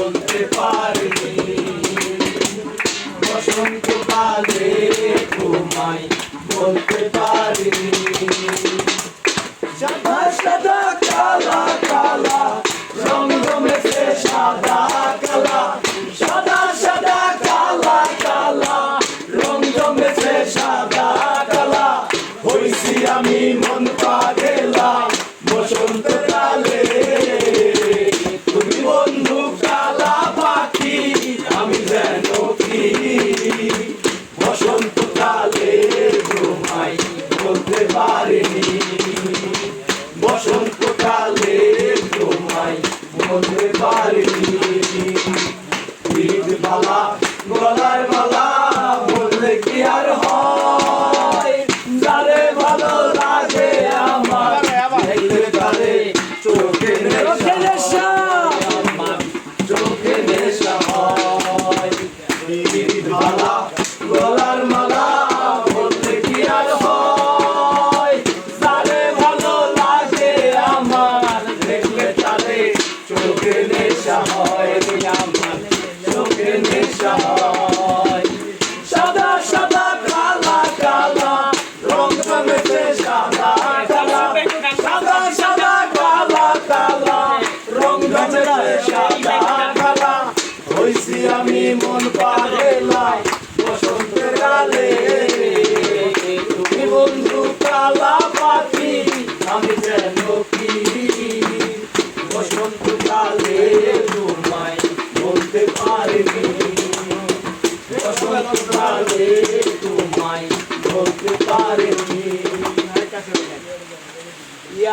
বলতে পারিনি। বসন্তকালে তোমায় বলতে পারিনি। সাদা সাদা কালা কালা রং জমেছে সাদা কালা, সাদা সাদা কালা কালা রং জমেছে সাদা কালা। হইছি আমি মন পাগেলা বসন্তকালে, তুমি বন্ধু কালা পাখি আমি যেন কি। বসন্তকালে তোমায় বলতে পারিনি। বসন্তকালে তোমায় বলতে পারিনি। ঈদ বালা গলার মালা বললে কি আর হয়, যারে ভালো লাগে আমার দেখলে তারে চোখে নেশা, আমার চোখে নেশা হয়। ঈদ বালা গলার মালা বললে কি আর হয়, যারে ভালো লাগে আমার দেখলে তারে চোখে নেশা হয়, আমার চোখে নেশা হয়। সাদা সাদা কালা কালা রং জমেছে সাদা কালা, সাদা সাদা কালা কালা রং জমেছে সাদা কালা। হইছি আমি মন